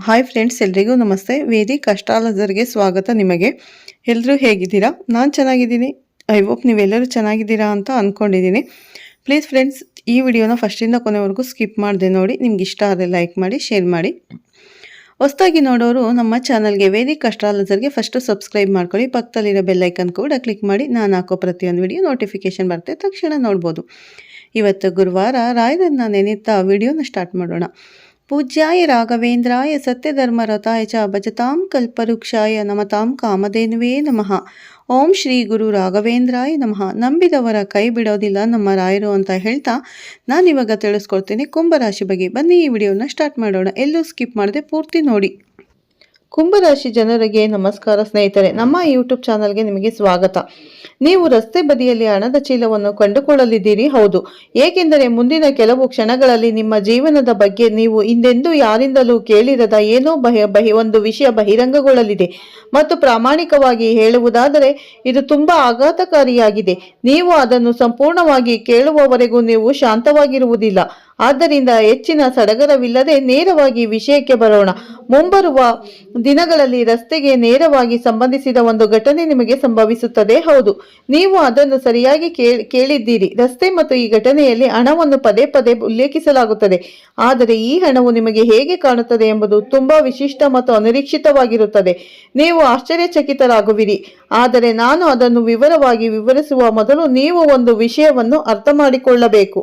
Hi friends, ಎಲ್ರಿಗೂ ನಮಸ್ತೆ. Vedic ಅಸ್ಟ್ರಾಲಜರ್ಗೆ ಸ್ವಾಗತ. ನಿಮಗೆ ಎಲ್ಲರೂ ಹೇಗಿದ್ದೀರಾ? ನಾನು ಚೆನ್ನಾಗಿದ್ದೀನಿ. ಐ ಹೋಪ್ ನೀವೆಲ್ಲರೂ ಚೆನ್ನಾಗಿದ್ದೀರಾ ಅಂತ ಅಂದ್ಕೊಂಡಿದ್ದೀನಿ. ಪ್ಲೀಸ್ ಫ್ರೆಂಡ್ಸ್, ಈ ವಿಡಿಯೋನ ಫಸ್ಟಿಂದ ಕೊನೆವರೆಗೂ ಸ್ಕಿಪ್ ಮಾಡದೆ ನೋಡಿ. ನಿಮ್ಗೆ ಇಷ್ಟ ಆದರೆ ಲೈಕ್ ಮಾಡಿ, ಶೇರ್ ಮಾಡಿ. ಹೊಸದಾಗಿ ನೋಡೋರು ನಮ್ಮ ಚಾನಲ್ಗೆ ವೇದಿಕ್ ಅಸ್ಟ್ರಾಲಜರ್ಗೆ ಫಸ್ಟು ಸಬ್ಸ್ಕ್ರೈಬ್ ಮಾಡ್ಕೊಳ್ಳಿ. ಪಕ್ಕದಲ್ಲಿರೋ ಬೆಲ್ಲೈಕನ್ ಕೂಡ ಕ್ಲಿಕ್ ಮಾಡಿ. ನಾನು ಹಾಕೋ ಪ್ರತಿಯೊಂದು ವಿಡಿಯೋ ನೋಟಿಫಿಕೇಶನ್ ಬರುತ್ತೆ, ತಕ್ಷಣ ನೋಡ್ಬೋದು. ಇವತ್ತು ಗುರುವಾರ, ರಾಯರನ್ನ ನೆನೆಯುತ್ತಾ ವಿಡಿಯೋನ ಸ್ಟಾರ್ಟ್ ಮಾಡೋಣ. ಪೂಜ್ಯಾಯ ರಾಘವೇಂದ್ರಾಯ ಸತ್ಯಧರ್ಮರತಾಯ ಚ ಭಜತಾಂ ಕಲ್ಪವೃಕ್ಷಾಯ ನಮತಾಂ ಕಾಮಧೇನುವೇ ನಮಃ. ಓಂ ಶ್ರೀ ಗುರು ರಾಘವೇಂದ್ರಾಯ ನಮಃ. ನಂಬಿದವರ ಕೈ ಬಿಡೋದಿಲ್ಲ ನಮ್ಮ ರಾಯರು ಅಂತ ಹೇಳ್ತಾ ನಾನಿವಾಗ ತಿಳಿಸ್ಕೊಡ್ತೀನಿ ಕುಂಭರಾಶಿ ಬಗ್ಗೆ. ಬನ್ನಿ ಈ ವಿಡಿಯೋನ ಸ್ಟಾರ್ಟ್ ಮಾಡೋಣ. ಎಲ್ಲೂ ಸ್ಕಿಪ್ ಮಾಡದೆ ಪೂರ್ತಿ ನೋಡಿ. ಕುಂಭರಾಶಿ ಜನರಿಗೆ ನಮಸ್ಕಾರ ಸ್ನೇಹಿತರೆ. ನಮ್ಮ ಯೂಟ್ಯೂಬ್ ಚಾನಲ್ಗೆ ನಿಮಗೆ ಸ್ವಾಗತ. ನೀವು ರಸ್ತೆ ಬದಿಯಲ್ಲಿ ಹಣದ ಚೀಲವನ್ನು ಕಂಡುಕೊಳ್ಳಲಿದ್ದೀರಿ. ಹೌದು, ಏಕೆಂದರೆ ಮುಂದಿನ ಕೆಲವು ಕ್ಷಣಗಳಲ್ಲಿ ನಿಮ್ಮ ಜೀವನದ ಬಗ್ಗೆ ನೀವು ಹಿಂದೆಂದೂ ಯಾರಿಂದಲೂ ಕೇಳಿರದ ಏನೋ ಒಂದು ವಿಷಯ ಬಹಿರಂಗಗೊಳ್ಳಲಿದೆ. ಮತ್ತು ಪ್ರಾಮಾಣಿಕವಾಗಿ ಹೇಳುವುದಾದರೆ ಇದು ತುಂಬಾ ಆಘಾತಕಾರಿಯಾಗಿದೆ. ನೀವು ಅದನ್ನು ಸಂಪೂರ್ಣವಾಗಿ ಕೇಳುವವರೆಗೂ ನೀವು ಶಾಂತವಾಗಿರುವುದಿಲ್ಲ. ಆದ್ದರಿಂದ ಹೆಚ್ಚಿನ ಸಡಗರವಿಲ್ಲದೆ ನೇರವಾಗಿ ವಿಷಯಕ್ಕೆ ಬರೋಣ. ಮುಂಬರುವ ದಿನಗಳಲ್ಲಿ ರಸ್ತೆಗೆ ನೇರವಾಗಿ ಸಂಬಂಧಿಸಿದ ಒಂದು ಘಟನೆ ನಿಮಗೆ ಸಂಭವಿಸುತ್ತದೆ. ಹೌದು, ನೀವು ಅದನ್ನು ಸರಿಯಾಗಿ ಕೇಳಿದ್ದೀರಿ. ರಸ್ತೆ ಮತ್ತು ಈ ಘಟನೆಯಲ್ಲಿ ಹಣವನ್ನು ಪದೇ ಪದೇ ಉಲ್ಲೇಖಿಸಲಾಗುತ್ತದೆ. ಆದರೆ ಈ ಹಣವು ನಿಮಗೆ ಹೇಗೆ ಕಾಣುತ್ತದೆ ಎಂಬುದು ತುಂಬಾ ವಿಶಿಷ್ಟ ಮತ್ತು ಅನಿರೀಕ್ಷಿತವಾಗಿರುತ್ತದೆ. ನೀವು ಆಶ್ಚರ್ಯಚಕಿತರಾಗುವಿರಿ. ಆದರೆ ನಾನು ಅದನ್ನು ವಿವರವಾಗಿ ವಿವರಿಸುವ ಮೊದಲು ನೀವು ಒಂದು ವಿಷಯವನ್ನು ಅರ್ಥ ಮಾಡಿಕೊಳ್ಳಬೇಕು.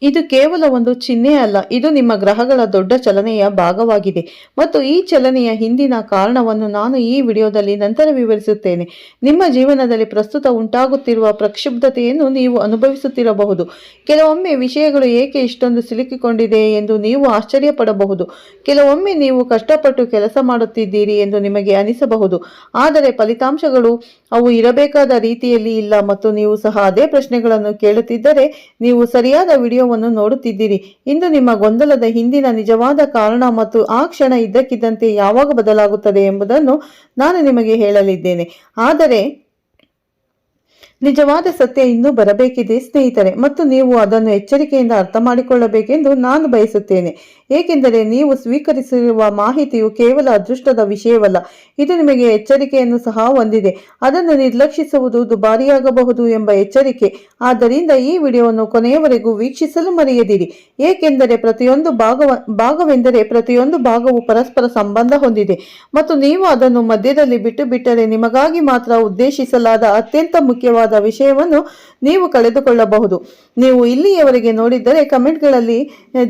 ಇದು ಕೇವಲ ಒಂದು ಚಿಹ್ನೆ ಅಲ್ಲ, ಇದು ನಿಮ್ಮ ಗ್ರಹಗಳ ದೊಡ್ಡ ಚಲನೆಯ ಭಾಗವಾಗಿದೆ. ಮತ್ತು ಈ ಚಲನೆಯ ಹಿಂದಿನ ಕಾರಣವನ್ನು ನಾನು ಈ ವಿಡಿಯೋದಲ್ಲಿ ನಂತರ ವಿವರಿಸುತ್ತೇನೆ. ನಿಮ್ಮ ಜೀವನದಲ್ಲಿ ಪ್ರಸ್ತುತ ಉಂಟಾಗುತ್ತಿರುವ ಪ್ರಕ್ಷುಬ್ಧತೆಯನ್ನು ನೀವು ಅನುಭವಿಸುತ್ತಿರಬಹುದು. ಕೆಲವೊಮ್ಮೆ ವಿಷಯಗಳು ಏಕೆ ಇಷ್ಟೊಂದು ಸಿಲುಕಿಕೊಂಡಿದೆ ಎಂದು ನೀವು ಆಶ್ಚರ್ಯ ಪಡಬಹುದು. ಕೆಲವೊಮ್ಮೆ ನೀವು ಕಷ್ಟಪಟ್ಟು ಕೆಲಸ ಮಾಡುತ್ತಿದ್ದೀರಿ ಎಂದು ನಿಮಗೆ ಅನಿಸಬಹುದು, ಆದರೆ ಫಲಿತಾಂಶಗಳು ಅವು ಇರಬೇಕಾದ ರೀತಿಯಲ್ಲಿ ಇಲ್ಲ. ಮತ್ತು ನೀವು ಸಹ ಅದೇ ಪ್ರಶ್ನೆಗಳನ್ನು ಕೇಳುತ್ತಿದ್ದರೆ ನೀವು ಸರಿಯಾದ ವಿಡಿಯೋ ನೋಡುತ್ತಿದ್ದೀರಿ. ಇಂದು ನಿಮ್ಮ ಗೊಂದಲದ ಹಿಂದಿನ ನಿಜವಾದ ಕಾರಣ ಮತ್ತು ಆ ಕ್ಷಣ ಇದ್ದಕ್ಕಿದ್ದಂತೆ ಯಾವಾಗ ಬದಲಾಗುತ್ತದೆ ಎಂಬುದನ್ನು ನಾನು ನಿಮಗೆ ಹೇಳಲಿದ್ದೇನೆ. ಆದರೆ ನಿಜವಾದ ಸತ್ಯ ಇನ್ನೂ ಬರಬೇಕಿದೆ ಸ್ನೇಹಿತರೆ, ಮತ್ತು ನೀವು ಅದನ್ನು ಎಚ್ಚರಿಕೆಯಿಂದ ಅರ್ಥ ಮಾಡಿಕೊಳ್ಳಬೇಕೆಂದು ನಾನು ಬಯಸುತ್ತೇನೆ. ಏಕೆಂದರೆ ನೀವು ಸ್ವೀಕರಿಸಿರುವ ಮಾಹಿತಿಯು ಕೇವಲ ಅದೃಷ್ಟದ ವಿಷಯವಲ್ಲ, ಇದು ನಿಮಗೆ ಎಚ್ಚರಿಕೆಯನ್ನು ಸಹ ಹೊಂದಿದೆ. ಅದನ್ನು ನಿರ್ಲಕ್ಷಿಸುವುದು ದುಬಾರಿಯಾಗಬಹುದು ಎಂಬ ಎಚ್ಚರಿಕೆ. ಆದ್ದರಿಂದ ಈ ವಿಡಿಯೋವನ್ನು ಕೊನೆಯವರೆಗೂ ವೀಕ್ಷಿಸಲು ಮರೆಯದಿರಿ. ಏಕೆಂದರೆ ಪ್ರತಿಯೊಂದು ಭಾಗವು ಪರಸ್ಪರ ಸಂಬಂಧ ಹೊಂದಿದೆ ಮತ್ತು ನೀವು ಅದನ್ನು ಮಧ್ಯದಲ್ಲಿ ಬಿಟ್ಟರೆ ನಿಮಗಾಗಿ ಮಾತ್ರ ಉದ್ದೇಶಿಸಲಾದ ಅತ್ಯಂತ ಮುಖ್ಯವಾದ ವಿಷಯವನ್ನು ನೀವು ಕಳೆದುಕೊಳ್ಳಬಹುದು. ನೀವು ಇಲ್ಲಿಯವರೆಗೆ ನೋಡಿದ್ದರೆ ಕಮೆಂಟ್ಗಳಲ್ಲಿ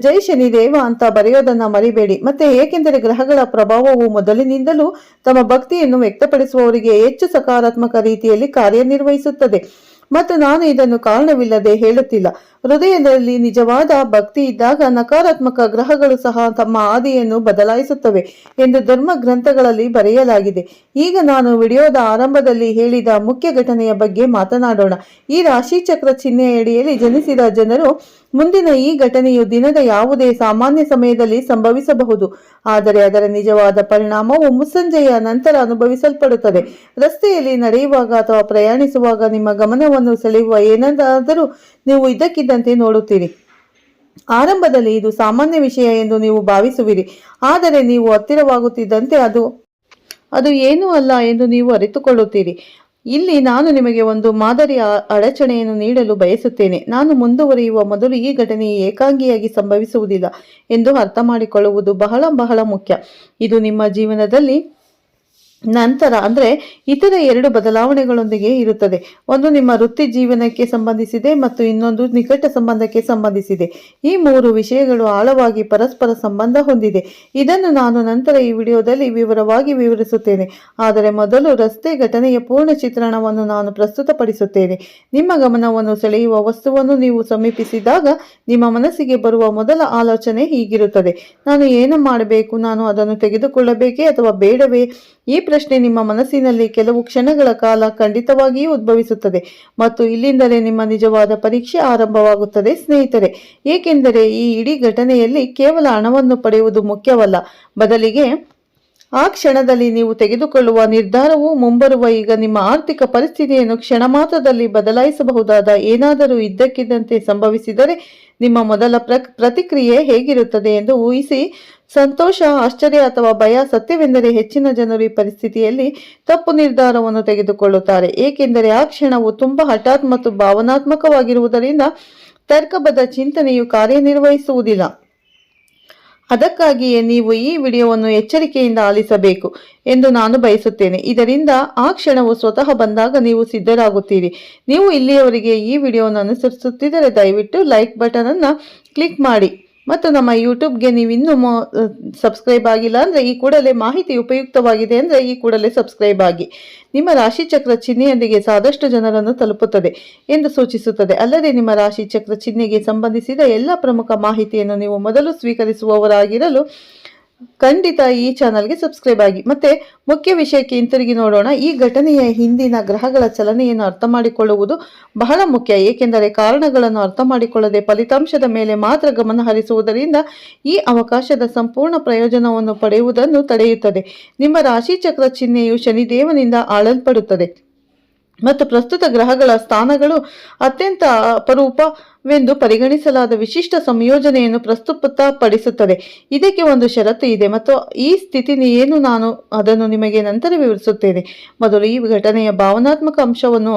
ಜೈ ಶನಿದೇವ ಅಂತ ಬರೆಯೋದನ್ನ ಮರಿಬೇಡಿ. ಮತ್ತೆ ಏಕೆಂದರೆ ಗ್ರಹಗಳ ಪ್ರಭಾವವು ಮೊದಲಿನಿಂದಲೂ ತಮ್ಮ ಭಕ್ತಿಯನ್ನು ವ್ಯಕ್ತಪಡಿಸುವವರಿಗೆ ಹೆಚ್ಚು ಸಕಾರಾತ್ಮಕ ರೀತಿಯಲ್ಲಿ ಕಾರ್ಯನಿರ್ವಹಿಸುತ್ತದೆ. ಮತ್ತು ನಾನು ಇದನ್ನು ಕಾರಣವಿಲ್ಲದೆ ಹೇಳುತ್ತಿಲ್ಲ. ಹೃದಯದಲ್ಲಿ ನಿಜವಾದ ಭಕ್ತಿ ಇದ್ದಾಗ ನಕಾರಾತ್ಮಕ ಗ್ರಹಗಳು ಸಹ ತಮ್ಮ ಆದಿಯನ್ನು ಬದಲಾಯಿಸುತ್ತವೆ ಎಂದು ಧರ್ಮ ಗ್ರಂಥಗಳಲ್ಲಿ ಬರೆಯಲಾಗಿದೆ. ಈಗ ನಾನು ವಿಡಿಯೋದ ಆರಂಭದಲ್ಲಿ ಹೇಳಿದ ಮುಖ್ಯ ಘಟನೆಯ ಬಗ್ಗೆ ಮಾತನಾಡೋಣ. ಈ ರಾಶಿಚಕ್ರ ಚಿಹ್ನೆಯಡಿಯಲ್ಲಿ ಜನಿಸಿದ ಜನರು ಮುಂದಿನ ಈ ಘಟನೆಯು ದಿನದ ಯಾವುದೇ ಸಾಮಾನ್ಯ ಸಮಯದಲ್ಲಿ ಸಂಭವಿಸಬಹುದು, ಆದರೆ ಅದರ ನಿಜವಾದ ಪರಿಣಾಮವು ಮುಸ್ಸಂಜೆಯ ನಂತರ ಅನುಭವಿಸಲ್ಪಡುತ್ತದೆ. ರಸ್ತೆಯಲ್ಲಿ ನಡೆಯುವಾಗ ಅಥವಾ ಪ್ರಯಾಣಿಸುವಾಗ ನಿಮ್ಮ ಗಮನವನ್ನು ಸೆಳೆಯುವ ಏನನ್ನಾದರೂ ನೀವು ಇದ್ದಕ್ಕಿದ್ದಂತೆ ನೋಡುತ್ತೀರಿ. ಆರಂಭದಲ್ಲಿ ಇದು ಸಾಮಾನ್ಯ ವಿಷಯ ಎಂದು ನೀವು ಭಾವಿಸುವಿರಿ, ಆದರೆ ನೀವು ಹತ್ತಿರವಾಗುತ್ತಿದ್ದಂತೆ ಅದು ಏನೂ ಅಲ್ಲ ಎಂದು ನೀವು ಅರಿತುಕೊಳ್ಳುತ್ತೀರಿ. ಇಲ್ಲಿ ನಾನು ನಿಮಗೆ ಒಂದು ಮಾದರಿಯ ಅಡಚಣೆಯನ್ನು ನೀಡಲು ಬಯಸುತ್ತೇನೆ. ನಾನು ಮುಂದುವರಿಯುವ ಮೊದಲು ಈ ಘಟನೆಯು ಏಕಾಂಗಿಯಾಗಿ ಸಂಭವಿಸುವುದಿಲ್ಲ ಎಂದು ಅರ್ಥ ಮಾಡಿಕೊಳ್ಳುವುದು ಬಹಳ ಬಹಳ ಮುಖ್ಯ. ಇದು ನಿಮ್ಮ ಜೀವನದಲ್ಲಿ ನಂತರ ಇತರ ಎರಡು ಬದಲಾವಣೆಗಳೊಂದಿಗೆ ಇರುತ್ತದೆ. ಒಂದು ನಿಮ್ಮ ವೃತ್ತಿ ಜೀವನಕ್ಕೆ ಸಂಬಂಧಿಸಿದೆ ಮತ್ತು ಇನ್ನೊಂದು ನಿಕಟ ಸಂಬಂಧಕ್ಕೆ ಸಂಬಂಧಿಸಿದೆ. ಈ ಮೂರು ವಿಷಯಗಳು ಆಳವಾಗಿ ಪರಸ್ಪರ ಸಂಬಂಧ ಹೊಂದಿದೆ. ಇದನ್ನು ನಾನು ನಂತರ ಈ ವಿಡಿಯೋದಲ್ಲಿ ವಿವರವಾಗಿ ವಿವರಿಸುತ್ತೇನೆ. ಆದರೆ ಮೊದಲು ರಸ್ತೆ ಘಟನೆಯ ಪೂರ್ಣ ಚಿತ್ರಣವನ್ನು ನಾನು ಪ್ರಸ್ತುತಪಡಿಸುತ್ತೇನೆ. ನಿಮ್ಮ ಗಮನವನ್ನು ಸೆಳೆಯುವ ವಸ್ತುವನ್ನು ನೀವು ಸಮೀಪಿಸಿದಾಗ ನಿಮ್ಮ ಮನಸ್ಸಿಗೆ ಬರುವ ಮೊದಲ ಆಲೋಚನೆ ಹೀಗಿರುತ್ತದೆ: ನಾನು ಏನು ಮಾಡಬೇಕು? ನಾನು ಅದನ್ನು ತೆಗೆದುಕೊಳ್ಳಬೇಕೇ ಅಥವಾ ಬೇಡವೇ? ಈ ಪ್ರಶ್ನೆ ನಿಮ್ಮ ಮನಸ್ಸಿನಲ್ಲಿ ಕೆಲವು ಕ್ಷಣಗಳ ಕಾಲ ಖಂಡಿತವಾಗಿಯೂ ಉದ್ಭವಿಸುತ್ತದೆ. ಮತ್ತು ಇಲ್ಲಿಂದಲೇ ನಿಮ್ಮ ನಿಜವಾದ ಪರೀಕ್ಷೆ ಆರಂಭವಾಗುತ್ತದೆ ಸ್ನೇಹಿತರೆ. ಏಕೆಂದರೆ ಈ ಇಡೀ ಘಟನೆಯಲ್ಲಿ ಕೇವಲ ಹಣವನ್ನು ಪಡೆಯುವುದು ಮುಖ್ಯವಲ್ಲ, ಬದಲಿಗೆ ಆ ಕ್ಷಣದಲ್ಲಿ ನೀವು ತೆಗೆದುಕೊಳ್ಳುವ ನಿರ್ಧಾರವು ಮುಂಬರುವ ಈಗ ನಿಮ್ಮ ಆರ್ಥಿಕ ಪರಿಸ್ಥಿತಿಯನ್ನು ಕ್ಷಣ ಮಾತ್ರದಲ್ಲಿ ಬದಲಾಯಿಸಬಹುದಾದ ಏನಾದರೂ ಇದ್ದಕ್ಕಿದ್ದಂತೆ ಸಂಭವಿಸಿದರೆ ನಿಮ್ಮ ಮೊದಲ ಪ್ರತಿಕ್ರಿಯೆ ಹೇಗಿರುತ್ತದೆ ಎಂದು ಊಹಿಸಿ ಸಂತೋಷ, ಆಶ್ಚರ್ಯ ಅಥವಾ ಭಯ. ಸತ್ಯವೆಂದರೆ ಹೆಚ್ಚಿನ ಜನರು ಈ ಪರಿಸ್ಥಿತಿಯಲ್ಲಿ ತಪ್ಪು ನಿರ್ಧಾರವನ್ನು ತೆಗೆದುಕೊಳ್ಳುತ್ತಾರೆ, ಏಕೆಂದರೆ ಆ ಕ್ಷಣವು ತುಂಬಾ ಹಠಾತ್ ಮತ್ತು ಭಾವನಾತ್ಮಕವಾಗಿರುವುದರಿಂದ ತರ್ಕಬದ್ಧ ಚಿಂತನೆಯು ಕಾರ್ಯನಿರ್ವಹಿಸುವುದಿಲ್ಲ. ಅದಕ್ಕಾಗಿಯೇ ನೀವು ಈ ವಿಡಿಯೋವನ್ನು ಎಚ್ಚರಿಕೆಯಿಂದ ಆಲಿಸಬೇಕು ಎಂದು ನಾನು ಬಯಸುತ್ತೇನೆ. ಇದರಿಂದ ಆ ಕ್ಷಣವು ಸ್ವತಃ ಬಂದಾಗ ನೀವು ಸಿದ್ಧರಾಗುತ್ತೀರಿ. ನೀವು ಇಲ್ಲಿಯವರೆಗೆ ಈ ವಿಡಿಯೋವನ್ನು ಅನುಸರಿಸುತ್ತಿದ್ದರೆ ದಯವಿಟ್ಟು ಲೈಕ್ ಬಟನ್ ಅನ್ನು ಕ್ಲಿಕ್ ಮಾಡಿ ಮತ್ತು ನಮ್ಮ ಯೂಟ್ಯೂಬ್ಗೆ ನೀವು ಇನ್ನೂ ಸಬ್ಸ್ಕ್ರೈಬ್ ಆಗಿಲ್ಲ ಅಂದರೆ ಈ ಕೂಡಲೇ, ಮಾಹಿತಿ ಉಪಯುಕ್ತವಾಗಿದೆ ಅಂದರೆ ಈ ಕೂಡಲೇ ಸಬ್ಸ್ಕ್ರೈಬ್ ಆಗಿ. ನಿಮ್ಮ ರಾಶಿ ಚಕ್ರ ಚಿಹ್ನೆಯೊಂದಿಗೆ ಸಾದಷ್ಟು ಜನರನ್ನು ತಲುಪುತ್ತದೆ ಎಂದು ಸೂಚಿಸುತ್ತದೆ. ಅಲ್ಲದೆ ನಿಮ್ಮ ರಾಶಿ ಚಕ್ರ ಚಿಹ್ನೆಗೆ ಸಂಬಂಧಿಸಿದ ಎಲ್ಲ ಪ್ರಮುಖ ಮಾಹಿತಿಯನ್ನು ನೀವು ಮೊದಲು ಸ್ವೀಕರಿಸುವವರಾಗಿರಲು ಖಂಡಿತ ಈ ಚಾನಲ್ಗೆ ಸಬ್ಸ್ಕ್ರೈಬ್ ಆಗಿ. ಮತ್ತೆ ಮುಖ್ಯ ವಿಷಯಕ್ಕೆ ಹಿಂತಿರುಗಿ ನೋಡೋಣ. ಈ ಘಟನೆಯ ಹಿಂದಿನ ಗ್ರಹಗಳ ಚಲನೆಯನ್ನು ಅರ್ಥ ಮಾಡಿಕೊಳ್ಳುವುದು ಬಹಳ ಮುಖ್ಯ, ಏಕೆಂದರೆ ಕಾರಣಗಳನ್ನು ಅರ್ಥ ಮಾಡಿಕೊಳ್ಳದೆ ಫಲಿತಾಂಶದ ಮೇಲೆ ಮಾತ್ರ ಗಮನ ಹರಿಸುವುದರಿಂದ ಈ ಅವಕಾಶದ ಸಂಪೂರ್ಣ ಪ್ರಯೋಜನವನ್ನು ಪಡೆಯುವುದನ್ನು ತಡೆಯುತ್ತದೆ. ನಿಮ್ಮ ರಾಶಿ ಚಕ್ರ ಚಿಹ್ನೆಯು ಶನಿದೇವನಿಂದ ಆಳಲ್ಪಡುತ್ತದೆ ಮತ್ತು ಪ್ರಸ್ತುತ ಗ್ರಹಗಳ ಸ್ಥಾನಗಳು ಅತ್ಯಂತ ಅಪರೂಪವೆಂದು ಪರಿಗಣಿಸಲಾದ ವಿಶಿಷ್ಟ ಸಂಯೋಜನೆಯನ್ನು ಪ್ರಸ್ತುತಪಡಿಸುತ್ತದೆ. ಇದಕ್ಕೆ ಒಂದು ಷರತ್ತು ಇದೆ ಮತ್ತು ಈ ಸ್ಥಿತಿ ಏನು, ನಾನು ಅದನ್ನು ನಿಮಗೆ ನಂತರ ವಿವರಿಸುತ್ತೇನೆ. ಮೊದಲು ಈ ಘಟನೆಯ ಭಾವನಾತ್ಮಕ ಅಂಶವನ್ನು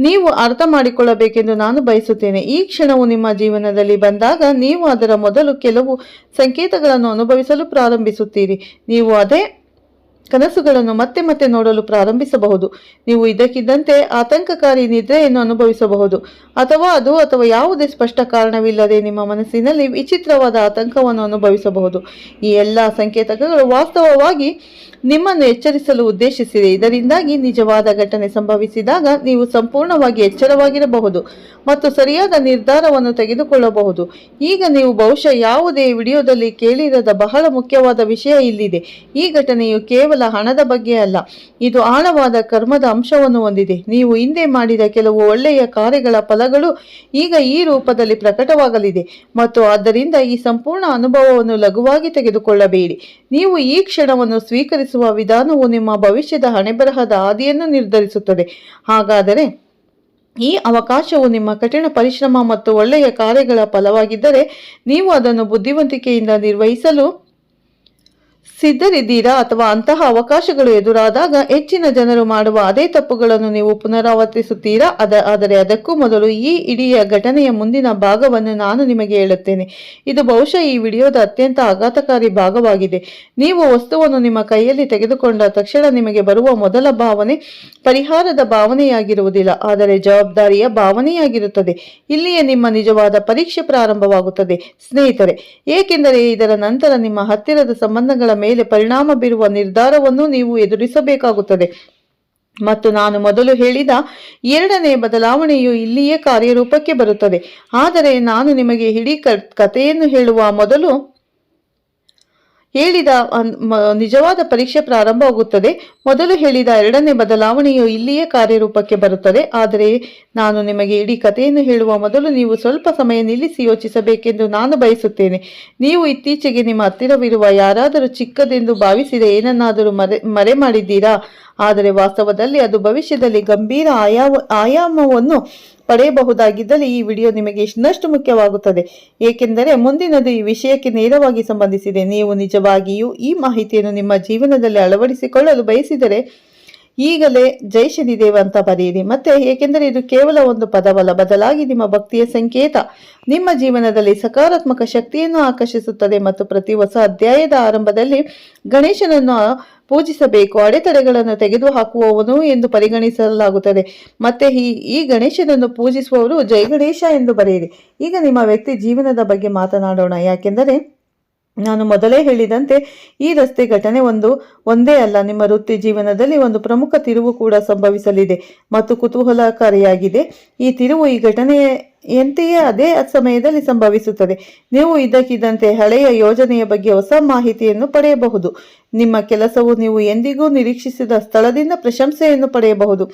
ನೀವು ಅರ್ಥ ಮಾಡಿಕೊಳ್ಳಬೇಕೆಂದು ನಾನು ಬಯಸುತ್ತೇನೆ. ಈ ಕ್ಷಣವು ನಿಮ್ಮ ಜೀವನದಲ್ಲಿ ಬಂದಾಗ ನೀವು ಅದರ ಮೊದಲು ಕೆಲವು ಸಂಕೇತಗಳನ್ನು ಅನುಭವಿಸಲು ಪ್ರಾರಂಭಿಸುತ್ತೀರಿ. ನೀವು ಅದೇ ಕನಸುಗಳನ್ನು ಮತ್ತೆ ಮತ್ತೆ ನೋಡಲು ಪ್ರಾರಂಭಿಸಬಹುದು. ನೀವು ಇದಕ್ಕಿದ್ದಂತೆ ಆತಂಕಕಾರಿ ನಿದ್ರೆಯನ್ನು ಅನುಭವಿಸಬಹುದು, ಅಥವಾ ಯಾವುದೇ ಸ್ಪಷ್ಟ ಕಾರಣವಿಲ್ಲದೆ ನಿಮ್ಮ ಮನಸ್ಸಿನಲ್ಲಿ ವಿಚಿತ್ರವಾದ ಆತಂಕವನ್ನು ಅನುಭವಿಸಬಹುದು. ಈ ಎಲ್ಲ ಸಂಕೇತಗಳು ವಾಸ್ತವವಾಗಿ ನಿಮ್ಮನ್ನು ಎಚ್ಚರಿಸಲು ಉದ್ದೇಶಿಸಿದೆ. ಇದರಿಂದಾಗಿ ನಿಜವಾದ ಘಟನೆ ಸಂಭವಿಸಿದಾಗ ನೀವು ಸಂಪೂರ್ಣವಾಗಿ ಎಚ್ಚರವಾಗಿರಬಹುದು ಮತ್ತು ಸರಿಯಾದ ನಿರ್ಧಾರವನ್ನು ತೆಗೆದುಕೊಳ್ಳಬಹುದು. ಈಗ ನೀವು ಬಹುಶಃ ಯಾವುದೇ ವಿಡಿಯೋದಲ್ಲಿ ಕೇಳಿರದ ಬಹಳ ಮುಖ್ಯವಾದ ವಿಷಯ ಇಲ್ಲಿದೆ. ಈ ಘಟನೆಯು ಕೇವಲ ಹಣದ ಬಗ್ಗೆ ಅಲ್ಲ, ಇದು ಆಳವಾದ ಕರ್ಮದ ಅಂಶವನ್ನು ಹೊಂದಿದೆ. ನೀವು ಹಿಂದೆ ಮಾಡಿದ ಕೆಲವು ಒಳ್ಳೆಯ ಕಾರ್ಯಗಳ ಫಲಗಳು ಈಗ ಈ ರೂಪದಲ್ಲಿ ಪ್ರಕಟವಾಗಲಿದೆ ಮತ್ತು ಆದ್ದರಿಂದ ಈ ಸಂಪೂರ್ಣ ಅನುಭವವನ್ನು ಲಘುವಾಗಿ ತೆಗೆದುಕೊಳ್ಳಬೇಡಿ. ನೀವು ಈ ಕ್ಷಣವನ್ನು ಸ್ವೀಕರಿಸುವ ವಿಧಾನವು ನಿಮ್ಮ ಭವಿಷ್ಯದ ಹಣೆಬರಹದ ಹಾದಿಯನ್ನು ನಿರ್ಧರಿಸುತ್ತದೆ. ಹಾಗಾದರೆ ಈ ಅವಕಾಶವು ನಿಮ್ಮ ಕಠಿಣ ಪರಿಶ್ರಮ ಮತ್ತು ಒಳ್ಳೆಯ ಕಾರ್ಯಗಳ ಫಲವಾಗಿದ್ದರೆ ನೀವು ಅದನ್ನು ಬುದ್ಧಿವಂತಿಕೆಯಿಂದ ನಿರ್ವಹಿಸಲು ಸಿದ್ಧರಿದ್ದೀರಾ? ಅಥವಾ ಅಂತಹ ಅವಕಾಶಗಳು ಎದುರಾದಾಗ ಹೆಚ್ಚಿನ ಜನರು ಮಾಡುವ ಅದೇ ತಪ್ಪುಗಳನ್ನು ನೀವು ಪುನರಾವರ್ತಿಸುತ್ತೀರಾ? ಆದರೆ ಅದಕ್ಕೂ ಮೊದಲು ಈ ಇಡೀ ಘಟನೆಯ ಮುಂದಿನ ಭಾಗವನ್ನು ನಾನು ನಿಮಗೆ ಹೇಳುತ್ತೇನೆ. ಇದು ಬಹುಶಃ ಈ ವಿಡಿಯೋದ ಅತ್ಯಂತ ಆಘಾತಕಾರಿ ಭಾಗವಾಗಿದೆ. ನೀವು ವಸ್ತುವನ್ನು ನಿಮ್ಮ ಕೈಯಲ್ಲಿ ತೆಗೆದುಕೊಂಡ ತಕ್ಷಣ ನಿಮಗೆ ಬರುವ ಮೊದಲ ಭಾವನೆ ಪರಿಹಾರದ ಭಾವನೆಯಾಗಿರುವುದಿಲ್ಲ, ಆದರೆ ಜವಾಬ್ದಾರಿಯ ಭಾವನೆಯಾಗಿರುತ್ತದೆ. ಇಲ್ಲಿಯೇ ನಿಮ್ಮ ನಿಜವಾದ ಪರೀಕ್ಷೆ ಪ್ರಾರಂಭವಾಗುತ್ತದೆ ಸ್ನೇಹಿತರೆ, ಏಕೆಂದರೆ ಇದರ ನಂತರ ನಿಮ್ಮ ಹತ್ತಿರದ ಸಂಬಂಧಗಳ ಮೇಲೆ ಪರಿಣಾಮ ಬೀರುವ ನಿರ್ಧಾರವನ್ನು ನೀವು ಎದುರಿಸಬೇಕಾಗುತ್ತದೆ. ಮತ್ತು ನಾನು ಮೊದಲು ಹೇಳಿದ ಎರಡನೇ ಬದಲಾವಣೆಯು ಇಲ್ಲಿಯೇ ಕಾರ್ಯರೂಪಕ್ಕೆ ಬರುತ್ತದೆ. ಆದರೆ ನಾನು ನಿಮಗೆ ಇಡೀ ಕಥೆಯನ್ನು ಹೇಳುವ ಮೊದಲು ಹೇಳಿದ ನಿಜವಾದ ಪರೀಕ್ಷೆ ಪ್ರಾರಂಭವಾಗುತ್ತದೆ. ಮೊದಲು ಹೇಳಿದ ಎರಡನೇ ಬದಲಾವಣೆಯು ಇಲ್ಲಿಯೇ ಕಾರ್ಯರೂಪಕ್ಕೆ ಬರುತ್ತದೆ. ಆದರೆ ನಾನು ನಿಮಗೆ ಇಡೀ ಕಥೆಯನ್ನು ಹೇಳುವ ಮೊದಲು ನೀವು ಸ್ವಲ್ಪ ಸಮಯ ನಿಲ್ಲಿಸಿ ಯೋಚಿಸಬೇಕೆಂದು ನಾನು ಬಯಸುತ್ತೇನೆ. ನೀವು ಇತ್ತೀಚೆಗೆ ನಿಮ್ಮ ಹತ್ತಿರವಿರುವ ಯಾರಾದರೂ ಚಿಕ್ಕದೆಂದು ಭಾವಿಸಿದ ಏನನ್ನಾದರೂ ಮರೆ ಮಾಡಿದ್ದೀರಾ? ಆದರೆ ವಾಸ್ತವದಲ್ಲಿ ಅದು ಭವಿಷ್ಯದಲ್ಲಿ ಗಂಭೀರ ಆಯಾಮವನ್ನು ಪಡೆಯಬಹುದಾಗಿದ್ದಲ್ಲಿ ಈ ವಿಡಿಯೋ ನಿಮಗೆ ಇನ್ನಷ್ಟು ಮುಖ್ಯವಾಗುತ್ತದೆ, ಏಕೆಂದರೆ ಮುಂದಿನದು ಈ ವಿಷಯಕ್ಕೆ ನೇರವಾಗಿ ಸಂಬಂಧಿಸಿದೆ. ನೀವು ನಿಜವಾಗಿಯೂ ಈ ಮಾಹಿತಿಯನ್ನು ನಿಮ್ಮ ಜೀವನದಲ್ಲಿ ಅಳವಡಿಸಿಕೊಳ್ಳಲು ಬಯಸಿದರೆ ಈಗಲೇ ಜೈ ಶನಿದೇವ ಅಂತ ಬರೆಯಿರಿ. ಮತ್ತೆ ಏಕೆಂದರೆ ಇದು ಕೇವಲ ಒಂದು ಪದವಲ್ಲ, ಬದಲಾಗಿ ನಿಮ್ಮ ಭಕ್ತಿಯ ಸಂಕೇತ. ನಿಮ್ಮ ಜೀವನದಲ್ಲಿ ಸಕಾರಾತ್ಮಕ ಶಕ್ತಿಯನ್ನು ಆಕರ್ಷಿಸುತ್ತದೆ ಮತ್ತು ಪ್ರತಿ ಹೊಸ ಅಧ್ಯಾಯದ ಆರಂಭದಲ್ಲಿ ಗಣೇಶನನ್ನು ಪೂಜಿಸಬೇಕು. ಅಡೆತಡೆಗಳನ್ನು ತೆಗೆದುಹಾಕುವವನು ಎಂದು ಪರಿಗಣಿಸಲಾಗುತ್ತದೆ. ಮತ್ತೆ ಈ ಗಣೇಶನನ್ನು ಪೂಜಿಸುವವರು ಜೈ ಗಣೇಶ ಎಂದು ಬರೆಯಿರಿ. ಈಗ ನಿಮ್ಮ ವ್ಯಕ್ತಿ ಜೀವನದ ಬಗ್ಗೆ ಮಾತನಾಡೋಣ, ಯಾಕೆಂದರೆ ನಾನು ಮೊದಲೇ ಹೇಳಿದಂತೆ ಈ ರಸ್ತೆ ಘಟನೆ ಒಂದೇ ಅಲ್ಲ, ನಿಮ್ಮ ವೃತ್ತಿ ಜೀವನದಲ್ಲಿ ಒಂದು ಪ್ರಮುಖ ತಿರುವು ಕೂಡ ಸಂಭವಿಸಲಿದೆ ಮತ್ತು ಕುತೂಹಲಕಾರಿಯಾಗಿದೆ. ಈ ತಿರುವು ಈ ಘಟನೆಯಂತೆಯೇ ಅದೇ ಸಮಯದಲ್ಲಿ ಸಂಭವಿಸುತ್ತದೆ. ನೀವು ಇದ್ದಕ್ಕಿದ್ದಂತೆ ಹಳೆಯ ಯೋಜನೆಯ ಬಗ್ಗೆ ಹೊಸ ಮಾಹಿತಿಯನ್ನು ಪಡೆಯಬಹುದು. ನಿಮ್ಮ ಕೆಲಸವು ನೀವು ಎಂದಿಗೂ ನಿರೀಕ್ಷಿಸಿದ ಸ್ಥಳದಿಂದ ಪ್ರಶಂಸೆಯನ್ನು ಪಡೆಯಬಹುದು.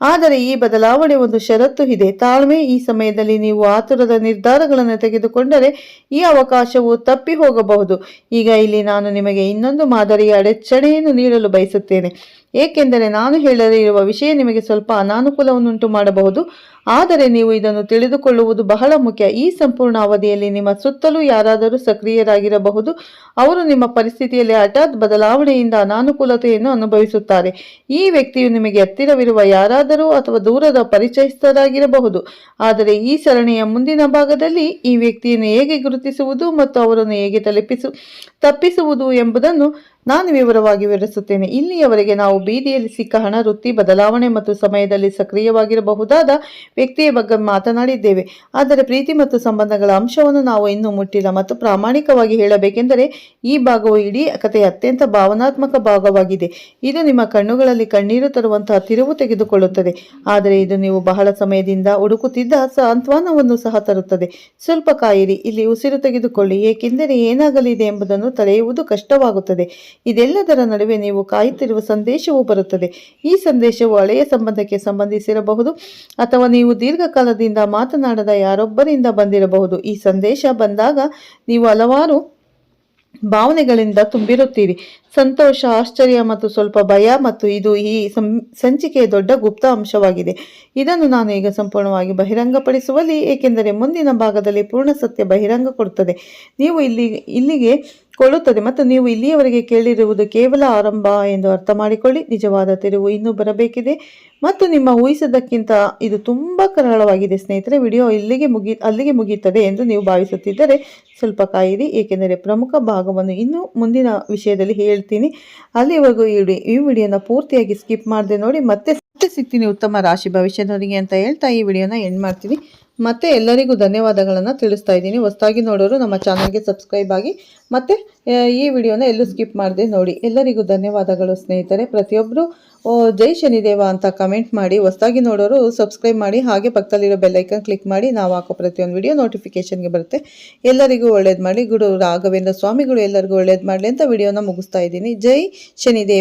ಆದರೆ ಈ ಬದಲಾವಣೆ ಒಂದು ಷರತ್ತು ಇದೆ, ತಾಳ್ಮೆ. ಈ ಸಮಯದಲ್ಲಿ ನೀವು ಆತುರದ ನಿರ್ಧಾರಗಳನ್ನು ತೆಗೆದುಕೊಂಡರೆ ಈ ಅವಕಾಶವು ತಪ್ಪಿ ಹೋಗಬಹುದು. ಈಗ ಇಲ್ಲಿ ನಾನು ನಿಮಗೆ ಇನ್ನೊಂದು ಮಾದರಿಯ ಅಡಚಣೆಯನ್ನು ನೀಡಲು ಬಯಸುತ್ತೇನೆ. ಏಕೆಂದರೆ ನಾನು ಹೇಳಲಿರುವ ವಿಷಯ ನಿಮಗೆ ಸ್ವಲ್ಪ ಅನಾನುಕೂಲವನ್ನುಂಟು ಮಾಡಬಹುದು. ಆದರೆ ನೀವು ಇದನ್ನು ತಿಳಿದುಕೊಳ್ಳುವುದು ಬಹಳ ಮುಖ್ಯ. ಈ ಸಂಪೂರ್ಣ ಅವಧಿಯಲ್ಲಿ ನಿಮ್ಮ ಸುತ್ತಲೂ ಯಾರಾದರೂ ಸಕ್ರಿಯರಾಗಿರಬಹುದು. ಅವರು ನಿಮ್ಮ ಪರಿಸ್ಥಿತಿಯಲ್ಲಿ ಹಠಾತ್ ಬದಲಾವಣೆಯಿಂದ ಅನಾನುಕೂಲತೆಯನ್ನು ಅನುಭವಿಸುತ್ತಾರೆ. ಈ ವ್ಯಕ್ತಿಯು ನಿಮಗೆ ಹತ್ತಿರವಿರುವ ಯಾರಾದರೂ ಅಥವಾ ದೂರದ ಪರಿಚಯಸ್ಥರಾಗಿರಬಹುದು. ಆದರೆ ಈ ಸರಣಿಯ ಮುಂದಿನ ಭಾಗದಲ್ಲಿ ಈ ವ್ಯಕ್ತಿಯನ್ನು ಹೇಗೆ ಗುರುತಿಸುವುದು ಮತ್ತು ಅವರನ್ನು ಹೇಗೆ ತಪ್ಪಿಸುವುದು ಎಂಬುದನ್ನು ನಾನು ವಿವರವಾಗಿ ವಿವರಿಸುತ್ತೇನೆ. ಇಲ್ಲಿಯವರೆಗೆ ನಾವು ಬೀದಿಯಲ್ಲಿ ಸಿಕ್ಕ ಹಣ, ವೃತ್ತಿ ಬದಲಾವಣೆ ಮತ್ತು ಸಮಯದಲ್ಲಿ ಸಕ್ರಿಯವಾಗಿರಬಹುದಾದ ವ್ಯಕ್ತಿಯ ಬಗ್ಗೆ ಮಾತನಾಡಿದ್ದೇವೆ. ಆದರೆ ಪ್ರೀತಿ ಮತ್ತು ಸಂಬಂಧಗಳ ಅಂಶವನ್ನು ನಾವು ಇನ್ನೂ ಮುಟ್ಟಿಲ್ಲ. ಮತ್ತು ಪ್ರಾಮಾಣಿಕವಾಗಿ ಹೇಳಬೇಕೆಂದರೆ ಈ ಭಾಗವು ಇಡೀ ಕಥೆಯ ಅತ್ಯಂತ ಭಾವನಾತ್ಮಕ ಭಾಗವಾಗಿದೆ. ಇದು ನಿಮ್ಮ ಕಣ್ಣುಗಳಲ್ಲಿ ಕಣ್ಣೀರು ತರುವಂತಹ ತಿರುವು ತೆಗೆದುಕೊಳ್ಳುತ್ತದೆ. ಆದರೆ ಇದು ನೀವು ಬಹಳ ಸಮಯದಿಂದ ಹುಡುಕುತ್ತಿದ್ದ ಸಾಂತ್ವನವನ್ನು ಸಹ ತರುತ್ತದೆ. ಸ್ವಲ್ಪ ಕಾಯಿರಿ, ಇಲ್ಲಿ ಉಸಿರು ತೆಗೆದುಕೊಳ್ಳಿ, ಏಕೆಂದರೆ ಏನಾಗಲಿದೆ ಎಂಬುದನ್ನು ತಡೆಯುವುದು ಕಷ್ಟವಾಗುತ್ತದೆ. ಇದೆಲ್ಲದರ ನಡುವೆ ನೀವು ಕಾಯುತ್ತಿರುವ ಸಂದೇಶವು ಬರುತ್ತದೆ. ಈ ಸಂದೇಶವು ಹಳೆಯ ಸಂಬಂಧಕ್ಕೆ ಸಂಬಂಧಿಸಿರಬಹುದು ಅಥವಾ ನೀವು ದೀರ್ಘಕಾಲದಿಂದ ಮಾತನಾಡದ ಯಾರೊಬ್ಬರಿಂದ ಬಂದಿರಬಹುದು. ಈ ಸಂದೇಶ ಬಂದಾಗ ನೀವು ಹಲವಾರು ಭಾವನೆಗಳಿಂದ ತುಂಬಿರುತ್ತೀರಿ. ಸಂತೋಷ, ಆಶ್ಚರ್ಯ ಮತ್ತು ಸ್ವಲ್ಪ ಭಯ. ಮತ್ತು ಇದು ಈ ಸಂಚಿಕೆಯ ದೊಡ್ಡ ಗುಪ್ತ ಅಂಶವಾಗಿದೆ. ಇದನ್ನು ನಾನು ಈಗ ಸಂಪೂರ್ಣವಾಗಿ ಬಹಿರಂಗಪಡಿಸುವಲ್ಲಿ, ಏಕೆಂದರೆ ಮುಂದಿನ ಭಾಗದಲ್ಲಿ ಪೂರ್ಣ ಸತ್ಯ ಬಹಿರಂಗ ಕೊಡುತ್ತದೆ. ನೀವು ಇಲ್ಲಿಗೆ ಕೊಳ್ಳುತ್ತದೆ ಮತ್ತು ನೀವು ಇಲ್ಲಿಯವರೆಗೆ ಕೇಳಿರುವುದು ಕೇವಲ ಆರಂಭ ಎಂದು ಅರ್ಥ ಮಾಡಿಕೊಳ್ಳಿ. ನಿಜವಾದ ತಿರುವು ಇನ್ನೂ ಬರಬೇಕಿದೆ ಮತ್ತು ನಿಮ್ಮ ಊಹಿಸಿದ್ದಕ್ಕಿಂತ ಇದು ತುಂಬಾ ಕರಾಳವಾಗಿದೆ. ಸ್ನೇಹಿತರೆ, ವಿಡಿಯೋ ಅಲ್ಲಿಗೆ ಮುಗಿಯುತ್ತದೆ ಎಂದು ನೀವು ಭಾವಿಸುತ್ತಿದ್ದರೆ ಸ್ವಲ್ಪ ಕಾಯಿರಿ, ಏಕೆಂದರೆ ಪ್ರಮುಖ ಭಾಗವನ್ನು ಇನ್ನೂ ಮುಂದಿನ ವಿಷಯದಲ್ಲಿ ಹೇಳ್ತೀನಿ. ಅಲ್ಲಿವರೆಗೂ ಈ ವಿಡಿಯೋನ ಪೂರ್ತಿಯಾಗಿ ಸ್ಕಿಪ್ ಮಾಡದೆ ನೋಡಿ. ಮತ್ತೆ ಸಿಗ್ತೀನಿ ಉತ್ತಮ ರಾಶಿ ಭವಿಷ್ಯದವರಿಗೆ ಅಂತ ಹೇಳ್ತಾ ಈ ವಿಡಿಯೋನ ಎಂಡ್ ಮಾಡ್ತೀನಿ. ಮತ್ತೆ ಎಲ್ಲರಿಗೂ ಧನ್ಯವಾದಗಳನ್ನು ತಿಳಿಸ್ತಾ ಇದ್ದೀನಿ. ಹೊಸದಾಗಿ ನೋಡೋರು ನಮ್ಮ ಚಾನಲ್ಗೆ ಸಬ್ಸ್ಕ್ರೈಬ್ ಆಗಿ ಮತ್ತೆ ಈ ವಿಡಿಯೋನ ಎಲ್ಲೂ ಸ್ಕಿಪ್ ಮಾಡದೆ ನೋಡಿ. ಎಲ್ಲರಿಗೂ ಧನ್ಯವಾದಗಳು ಸ್ನೇಹಿತರೆ. ಪ್ರತಿಯೊಬ್ಬರು ಜೈ ಶನಿದೇವ ಅಂತ ಕಮೆಂಟ್ ಮಾಡಿ. ಹೊಸದಾಗಿ ನೋಡೋರು ಸಬ್ಸ್ಕ್ರೈಬ್ ಮಾಡಿ, ಹಾಗೆ ಪಕ್ಕದಲ್ಲಿರೋ ಬೆಲ್ಲೈಕನ್ ಕ್ಲಿಕ್ ಮಾಡಿ. ನಾವು ಹಾಕೋ ಪ್ರತಿಯೊಂದು ವಿಡಿಯೋ ನೋಟಿಫಿಕೇಶನ್ಗೆ ಬರುತ್ತೆ. ಎಲ್ಲರಿಗೂ ಒಳ್ಳೇದು ಮಾಡಿ. ಗುರು ರಾಘವೇಂದ್ರ ಸ್ವಾಮಿಗಳು ಎಲ್ಲರಿಗೂ ಒಳ್ಳೇದು ಮಾಡಲಿ ಅಂತ ವಿಡಿಯೋನ ಮುಗಿಸ್ತಾ ಇದ್ದೀನಿ. ಜೈ ಶನಿದೇವ.